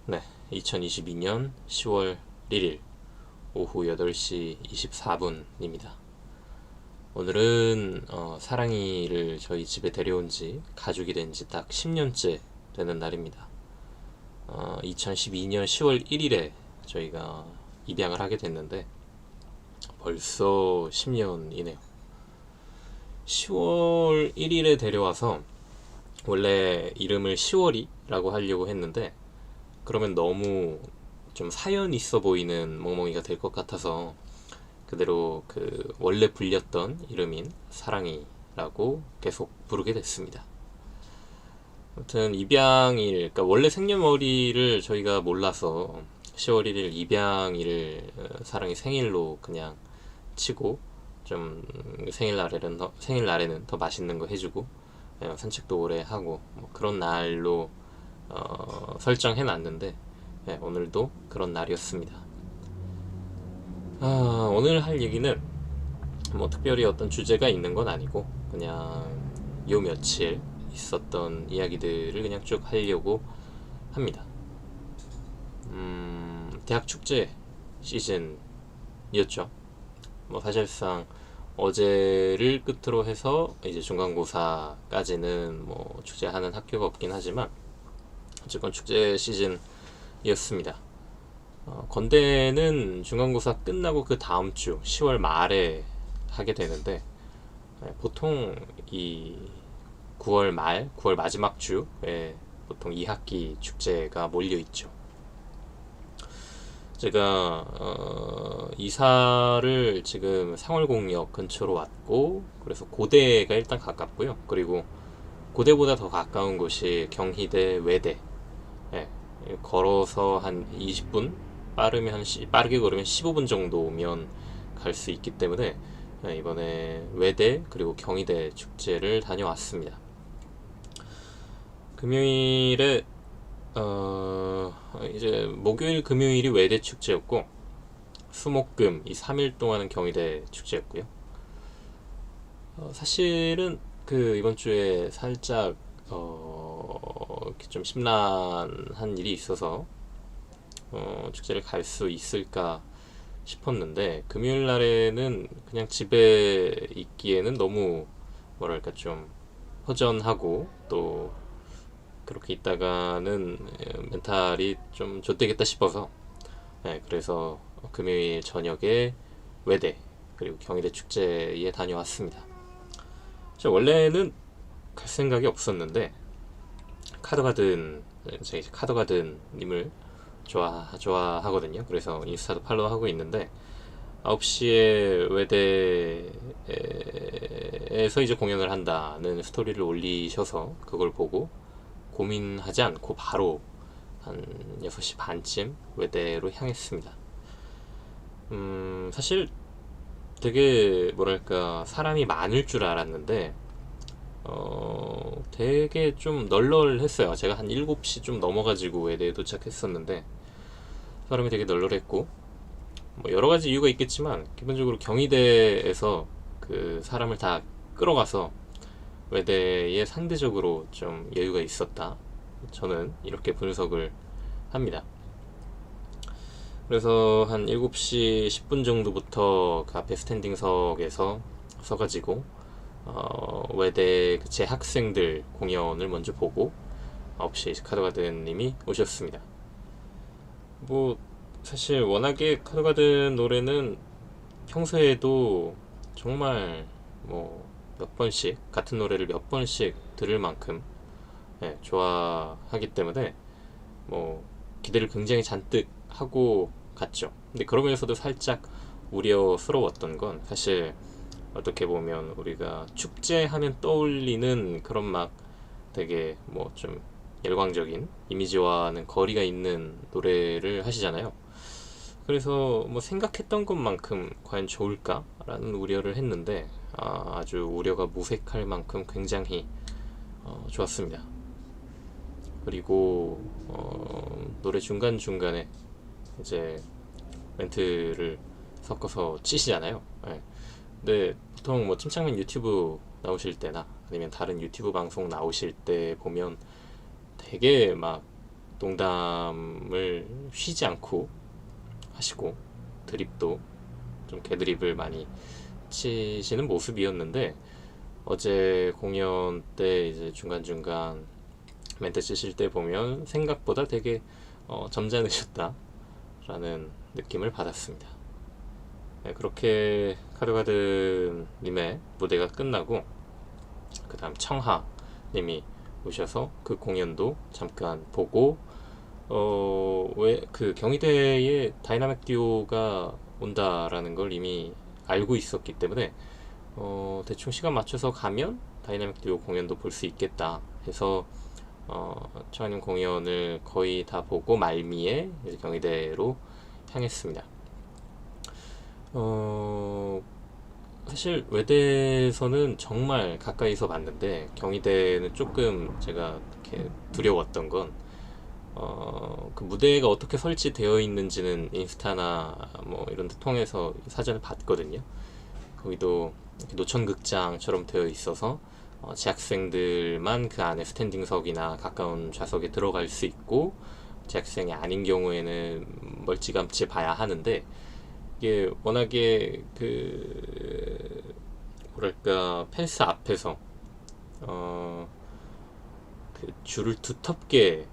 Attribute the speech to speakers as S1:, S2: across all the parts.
S1: 네, 2022년 10월 1일 오후 8시 24분입니다. 오늘은 사랑이를 저희 집에 데려온 지 가족이 된 지 딱 10년째 되는 날입니다. 2012년 10월 1일에 저희가 입양을 하게 됐는데 벌써 10년이네요. 10월 1일에 데려와서 원래 이름을 10월이라고 하려고 했는데 그러면 너무 좀 사연 있어 보이는 멍멍이가 될 것 같아서 그대로 그 원래 불렸던 이름인 사랑이라고 계속 부르게 됐습니다. 아무튼 입양일, 그러니까 원래 생년월일을 저희가 몰라서 10월 1일 입양일을 사랑이 생일로 그냥 치고 좀 생일날에는 더 맛있는 거 해주고 산책도 오래 하고 뭐 그런 날로 설정해 놨는데 오늘도 그런 날이었습니다. 오늘 할 얘기는 뭐 특별히 어떤 주제가 있는 건 아니고 그냥 요 며칠 있었던 이야기들을 그냥 쭉 하려고 합니다. 대학 축제 시즌이었죠. 뭐 사실상 어제를 끝으로 해서 이제 중간고사까지는 뭐 축제하는 학교가 없긴 하지만 어쨌건 축제 시즌이었습니다. 건대는 중간고사 끝나고 그 다음 주 10월 말에 하게 되는데 보통 이 9월 말, 9월 마지막 주에 보통 2학기 축제가 몰려 있죠. 제가 이사를 지금 상월공역 근처로 왔고 그래서 고대가 일단 가깝고요. 그리고 고대보다 더 가까운 곳이 경희대, 외대. 걸어서 한 20분, 빠르게 걸으면 15분 정도면 갈 수 있기 때문에 이번에 외대 그리고 경희대 축제를 다녀왔습니다. 금요일에 이제 목요일 금요일이 외대 축제였고 수목금 이 3일 동안은 경희대 축제였고요. 사실은 그 이번 주에 살짝 좀 심란한 일이 있어서 축제를 갈 수 있을까 싶었는데 금요일 날에는 그냥 집에 있기에는 너무 뭐랄까 좀 허전하고 또 그렇게 있다가는 멘탈이 좀 좆되겠다 싶어서 그래서 금요일 저녁에 외대 그리고 경희대 축제에 다녀왔습니다. 원래는 갈 생각이 없었는데 카더가든, 제가 이제 카더가든 님을 좋아하거든요. 그래서 인스타도 팔로우하고 있는데 9시에 외대에서 이제 공연을 한다는 스토리를 올리셔서 그걸 보고 고민하지 않고 바로 한 6시 반쯤 외대로 향했습니다. 사실 되게 뭐랄까 사람이 많을 줄 알았는데 되게 좀 널널했어요. 제가 한 7시 좀 넘어가지고 외대에 도착했었는데 사람이 되게 널널했고 뭐 여러 가지 이유가 있겠지만 기본적으로 경희대에서 그 사람을 다 끌어가서 외대에 상대적으로 좀 여유가 있었다. 저는 이렇게 분석을 합니다. 그래서 한 7시 10분 정도부터 그 앞에 스탠딩석에서 서가지고 외대 그 재학생들 공연을 먼저 보고 9시에 카더가든 님이 오셨습니다. 뭐 사실 워낙에 카더가든 노래는 평소에도 정말 뭐 몇 번씩 같은 노래를 몇 번씩 들을 만큼 좋아하기 때문에 뭐 기대를 굉장히 잔뜩 하고 갔죠. 근데 그러면서도 살짝 우려스러웠던 건 사실 어떻게 보면 우리가 축제하면 떠올리는 그런 막 되게 뭐 좀 열광적인 이미지와는 거리가 있는 노래를 하시잖아요. 그래서 뭐 생각했던 것만큼 과연 좋을까라는 우려를 했는데 아주 우려가 무색할 만큼 굉장히 좋았습니다. 그리고 노래 중간중간에 이제 멘트를 섞어서 치시잖아요. 근데 보통 뭐 침착맨 유튜브 나오실 때나 아니면 다른 유튜브 방송 나오실 때 보면 되게 막 농담을 쉬지 않고 하시고 드립도 좀 개드립을 많이 치시는 모습이었는데, 어제 공연 때 이제 중간중간 멘트 치실 때 보면 생각보다 되게 점잖으셨다 라는 느낌을 받았습니다. 네, 그렇게 카드가든님의 무대가 끝나고 그 다음 청하님이 오셔서 그 공연도 잠깐 보고, 왜 그 경희대에 다이나믹 듀오가 온다라는 걸 이미 알고 있었기 때문에 대충 시간 맞춰서 가면 다이나믹 듀오 공연도 볼 수 있겠다 해서 청하님 공연을 거의 다 보고 말미에 이제 경희대로 향했습니다. 사실 외대에서는 정말 가까이서 봤는데 경희대는 조금 제가 이렇게 두려웠던 건 그 무대가 어떻게 설치되어 있는지는 인스타나 뭐 이런 데 통해서 사전을 봤거든요. 거기도 노천극장처럼 되어 있어서 재학생들만 그 안에 스탠딩석이나 가까운 좌석에 들어갈 수 있고, 재학생이 아닌 경우에는 멀찌감치 봐야 하는데, 이게 워낙에 그 뭐랄까 펜스 앞에서 그 줄을 두텁게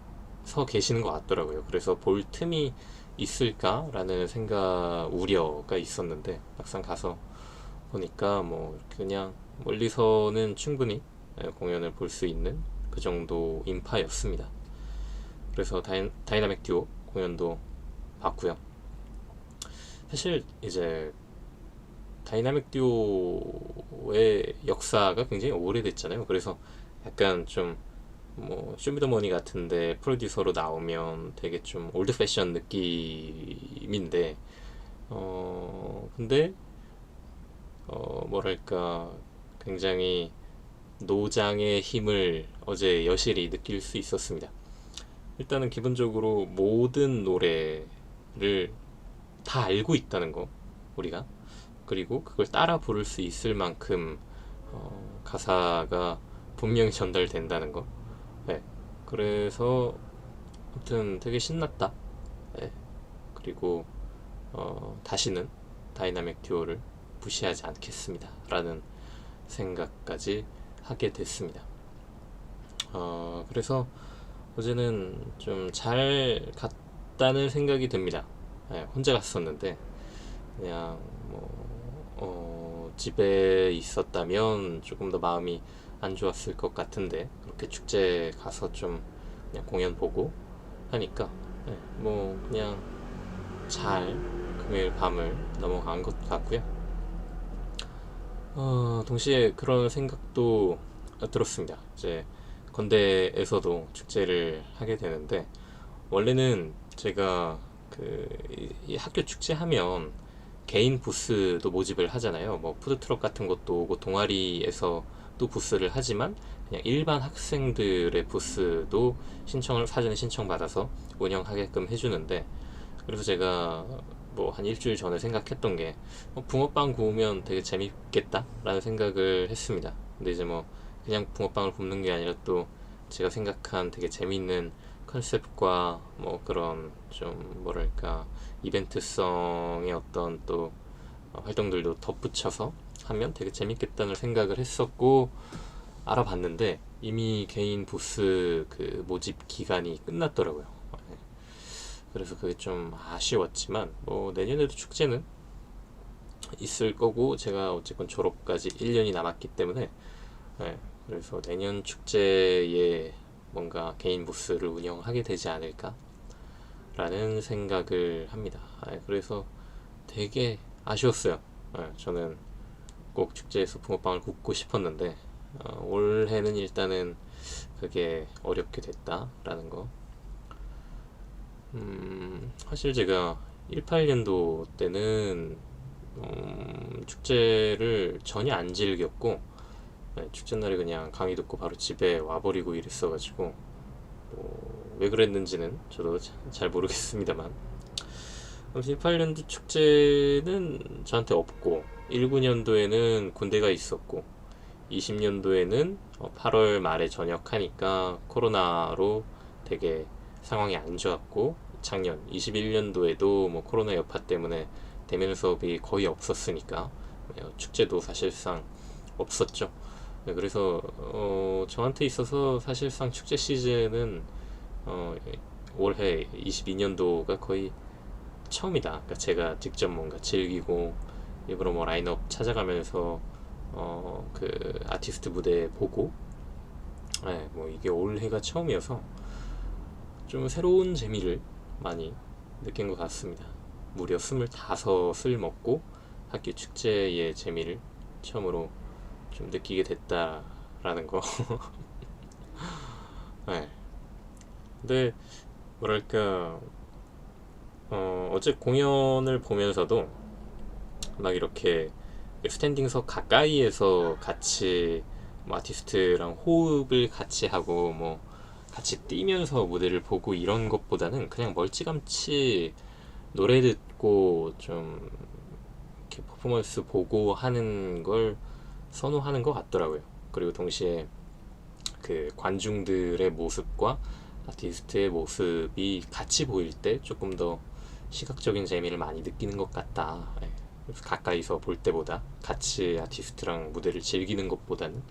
S1: 서 계시는 것 같더라고요. 그래서 볼 틈이 있을까라는 우려가 있었는데, 막상 가서 보니까 뭐 그냥 멀리서는 충분히 공연을 볼 수 있는 그 정도 인파였습니다. 그래서 다이나믹 듀오 공연도 봤고요. 사실 이제 다이나믹 듀오의 역사가 굉장히 오래됐잖아요. 그래서 약간 좀 뭐 쇼미더머니 같은데 프로듀서로 나오면 되게 좀 올드 패션 느낌인데, 근데 뭐랄까 굉장히 노장의 힘을 어제 여실히 느낄 수 있었습니다. 일단은 기본적으로 모든 노래를 다 알고 있다는 거, 우리가. 그리고 그걸 따라 부를 수 있을 만큼 가사가 분명히 전달된다는 거. 네. 그래서 아무튼 되게 신났다. 네. 그리고 다시는 다이나믹 듀오를 무시하지 않겠습니다 라는 생각까지 하게 됐습니다. 그래서 어제는 좀 잘 갔다는 생각이 듭니다. 네, 혼자 갔었는데 그냥 집에 있었다면 조금 더 마음이 안 좋았을 것 같은데, 그렇게 축제 가서 좀 그냥 공연 보고 하니까 뭐 그냥 잘 금요일 밤을 넘어간 것 같고요. 동시에 그런 생각도 들었습니다. 이제 건대에서도 축제를 하게 되는데, 원래는 제가 이 학교 축제 하면 개인 부스도 모집을 하잖아요. 뭐 푸드트럭 같은 것도 오고 동아리에서 또 부스를 하지만 그냥 일반 학생들의 부스도 사전에 신청받아서 운영하게끔 해주는데, 그래서 제가 뭐 한 일주일 전에 생각했던 게 붕어빵 구우면 되게 재밌겠다 라는 생각을 했습니다. 근데 이제 뭐 그냥 붕어빵을 굽는 게 아니라 또 제가 생각한 되게 재밌는 컨셉과 뭐 그런 좀 뭐랄까 이벤트성의 어떤 또 활동들도 덧붙여서 하면 되게 재밌겠다는 생각을 했었고, 알아봤는데 이미 개인 부스 그 모집 기간이 끝났더라고요. 그래서 그게 좀 아쉬웠지만 뭐 내년에도 축제는 있을 거고, 제가 어쨌건 졸업까지 1년이 남았기 때문에 그래서 내년 축제에 뭔가 개인 부스를 운영하게 되지 않을까 라는 생각을 합니다. 그래서 되게 아쉬웠어요. 저는 꼭 축제에서 붕어빵을 굽고 싶었는데 올해는 일단은 그게 어렵게 됐다라는 거. 사실 제가 18년도 때는 축제를 전혀 안 즐겼고, 축제날에 그냥 강의 듣고 바로 집에 와버리고 이랬어가지고 왜 그랬는지는 저도 잘 모르겠습니다. 18년도 축제는 저한테 없고, 19년도에는 군대가 있었고, 20년도에는 8월 말에 전역하니까 코로나로 되게 상황이 안 좋았고, 작년 21년도에도 뭐 코로나 여파 때문에 대면 수업이 거의 없었으니까 축제도 사실상 없었죠. 네, 그래서 저한테 있어서 사실상 축제 시즌은 올해 22년도가 거의 처음이다. 그러니까 제가 직접 뭔가 즐기고 일부러 뭐 라인업 찾아가면서 그 아티스트 무대 보고, 네, 뭐 이게 올해가 처음이어서 좀 새로운 재미를 많이 느낀 것 같습니다. 무려 25을 먹고 학교 축제의 재미를 처음으로 좀 느끼게 됐다라는 거. 네. 근데 뭐랄까 어제 공연을 보면서도 막 이렇게 스탠딩석 가까이에서 같이 뭐 아티스트랑 호흡을 같이 하고 뭐 같이 뛰면서 무대를 보고 이런 것보다는 그냥 멀찌감치 노래 듣고 좀 이렇게 퍼포먼스 보고 하는 걸 선호하는 것 같더라고요. 그리고 동시에 그 관중들의 모습과 아티스트의 모습이 같이 보일 때 조금 더 시각적인 재미를 많이 느끼는 것 같다. 예. 가까이서 볼 때보다 같이 아티스트랑 무대를 즐기는 것보다는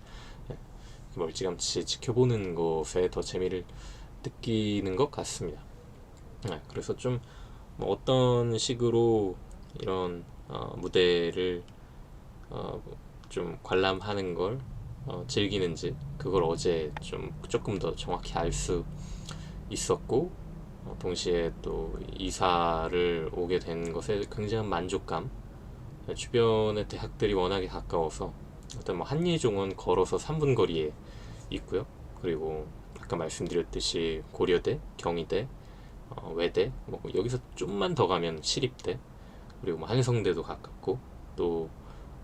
S1: 멀찌감치 지켜보는 것에 더 재미를 느끼는 것 같습니다. 그래서 좀 뭐 어떤 식으로 이런 무대를 좀 관람하는 걸 즐기는지 그걸 어제 좀 조금 더 정확히 알 수 있었고, 동시에 또 이사를 오게 된 것에 굉장한 만족감. 주변의 대학들이 워낙에 가까워서 일단 뭐 한예종은 걸어서 3분 거리에 있고요. 그리고 아까 말씀드렸듯이 고려대, 경희대, 외대, 뭐 여기서 좀만 더 가면 시립대, 그리고 뭐 한성대도 가깝고, 또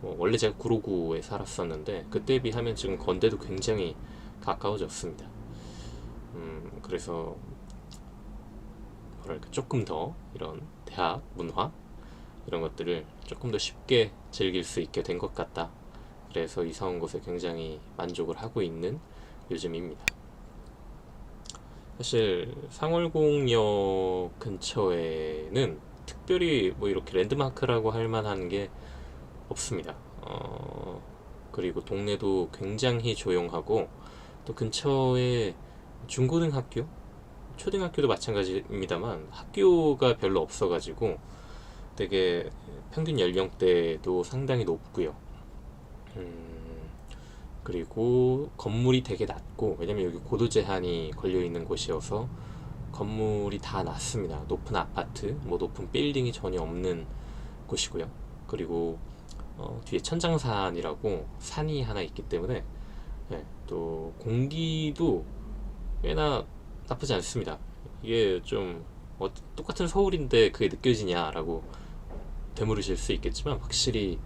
S1: 뭐 원래 제가 구로구에 살았었는데 그때에 비하면 지금 건대도 굉장히 가까워졌습니다. 그래서 뭐랄까 조금 더 이런 대학 문화 이런 것들을 조금 더 쉽게 즐길 수 있게 된 것 같다. 그래서 이사 온 곳에 굉장히 만족을 하고 있는 요즘입니다. 사실 상월공역 근처에는 특별히 뭐 이렇게 랜드마크라고 할 만한 게 없습니다. 그리고 동네도 굉장히 조용하고, 또 근처에 중고등학교, 초등학교도 마찬가지입니다만 학교가 별로 없어가지고 되게 평균 연령대도 상당히 높고요. 그리고 건물이 되게 낮고, 왜냐면 여기 고도 제한이 걸려 있는 곳이어서 건물이 다 낮습니다. 높은 아파트, 뭐 높은 빌딩이 전혀 없는 곳이고요. 그리고 뒤에 천장산이라고 산이 하나 있기 때문에 또 공기도 꽤나 나쁘지 않습니다. 이게 좀 똑같은 서울인데 그게 느껴지냐라고 되물으실 수 있겠지만, 확실히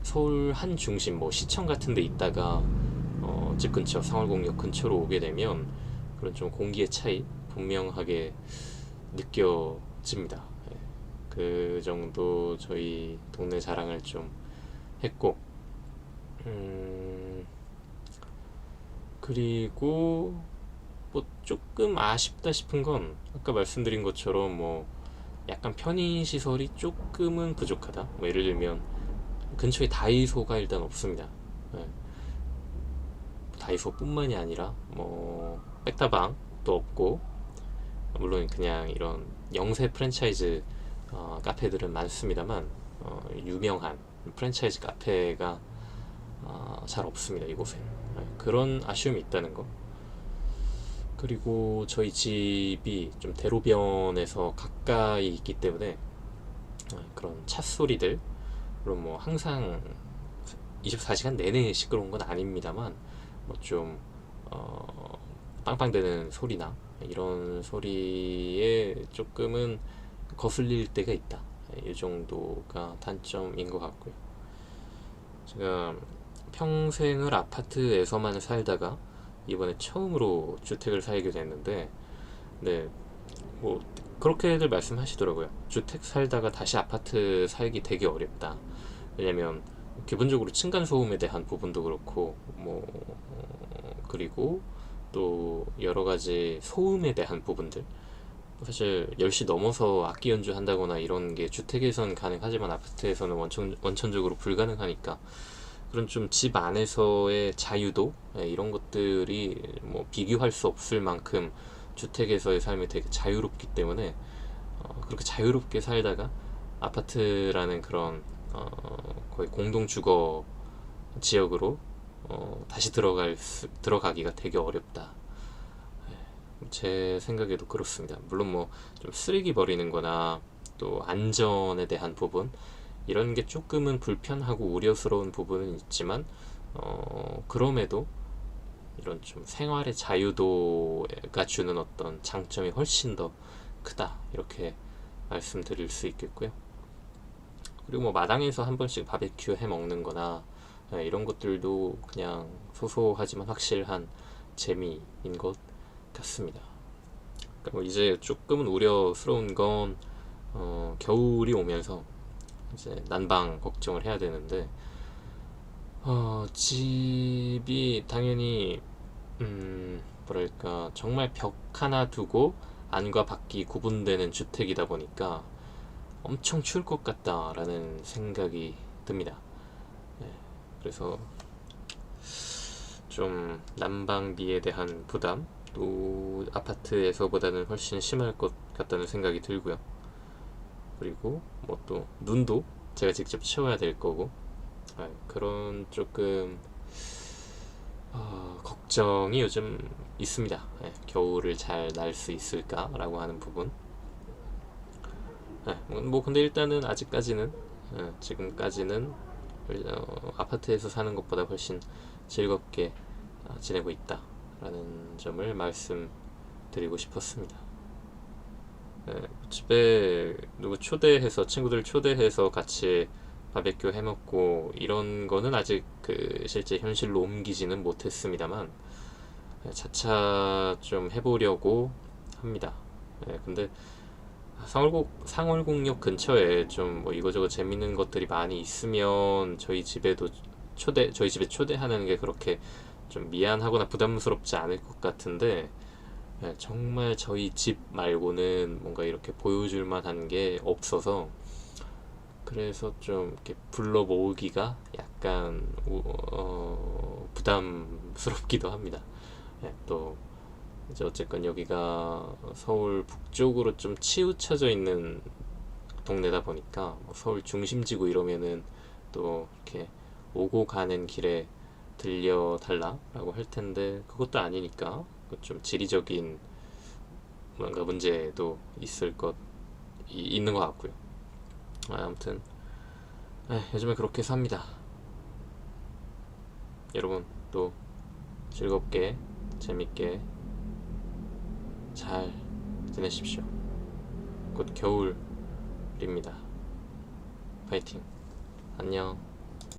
S1: 서울 한 중심 뭐 시청 같은 데 있다가 집 근처 상월공역 근처로 오게 되면 그런 좀 공기의 차이 분명하게 느껴집니다. 그 정도 저희 동네 자랑을 좀 했고, 그리고 뭐 조금 아쉽다 싶은 건 아까 말씀드린 것처럼 뭐 약간 편의 시설이 조금은 부족하다. 뭐 예를 들면 근처에 다이소가 일단 없습니다. 네. 다이소뿐만이 아니라 뭐 백다방도 없고, 물론 그냥 이런 영세 프랜차이즈 카페들은 많습니다만 유명한 프랜차이즈 카페가 잘 없습니다, 이곳에. 그런 아쉬움이 있다는 거. 그리고 저희 집이 좀 대로변에서 가까이 있기 때문에 그런 차 소리들, 물론 뭐 항상 24시간 내내 시끄러운 건 아닙니다만 뭐 좀 빵빵대는 소리나 이런 소리에 조금은 거슬릴 때가 있다. 이 정도가 단점인 것 같고요. 제가 평생을 아파트에서만 살다가 이번에 처음으로 주택을 살게 됐는데, 네, 뭐 그렇게들 말씀하시더라고요. 주택 살다가 다시 아파트 살기 되게 어렵다. 왜냐면 기본적으로 층간 소음에 대한 부분도 그렇고, 뭐 그리고 또 여러 가지 소음에 대한 부분들, 사실 10시 넘어서 악기 연주한다거나 이런 게 주택에선 가능하지만 아파트에서는 원천적으로 불가능하니까 그런 좀 집 안에서의 자유도, 이런 것들이 뭐 비교할 수 없을 만큼 주택에서의 삶이 되게 자유롭기 때문에 그렇게 자유롭게 살다가 아파트라는 그런 거의 공동 주거 지역으로 다시 들어가기가 되게 어렵다. 제 생각에도 그렇습니다. 물론 뭐 좀 쓰레기 버리는 거나 또 안전에 대한 부분, 이런 게 조금은 불편하고 우려스러운 부분은 있지만 그럼에도 이런 좀 생활의 자유도가 주는 어떤 장점이 훨씬 더 크다, 이렇게 말씀드릴 수 있겠고요. 그리고 뭐 마당에서 한 번씩 바베큐 해 먹는 거나 이런 것들도 그냥 소소하지만 확실한 재미인 것 같습니다. 그러니까 뭐 이제 조금은 우려스러운 건 겨울이 오면서 이제 난방 걱정을 해야 되는데 집이 당연히 뭐랄까 정말 벽 하나 두고 안과 밖이 구분되는 주택이다 보니까 엄청 추울 것 같다라는 생각이 듭니다. 네, 그래서 좀 난방비에 대한 부담, 또 아파트에서보다는 훨씬 심할 것 같다는 생각이 들고요. 그리고 뭐 또 눈도 제가 직접 치워야 될 거고, 그런 조금 걱정이 요즘 있습니다. 겨울을 잘 날 수 있을까라고 하는 부분. 뭐 근데 일단은 아직까지는, 지금까지는 아파트에서 사는 것보다 훨씬 즐겁게 지내고 있다라는 점을 말씀드리고 싶었습니다. 집에 누구 초대해서, 친구들 초대해서 같이 바베큐 해먹고 이런 거는 아직 실제 현실로 옮기지는 못했습니다만 차차 좀 해보려고 합니다. 근데 상월곡역 근처에 좀 뭐 이거저거 재밌는 것들이 많이 있으면 저희 집에 초대하는 게 그렇게 좀 미안하거나 부담스럽지 않을 것 같은데, 정말 저희 집 말고는 뭔가 이렇게 보여줄 만한 게 없어서 그래서 좀 이렇게 불러 모으기가 약간 부담스럽기도 합니다. 또 이제 어쨌건 여기가 서울 북쪽으로 좀 치우쳐져 있는 동네다 보니까 뭐 서울 중심지구 이러면은 또 이렇게 오고 가는 길에 들려달라라고 할 텐데 그것도 아니니까 좀 지리적인 뭔가 문제도 있는 것 같고요. 아무튼 요즘에 그렇게 삽니다. 여러분 또 즐겁게 재밌게 잘 지내십시오. 곧 겨울입니다. 파이팅. 안녕.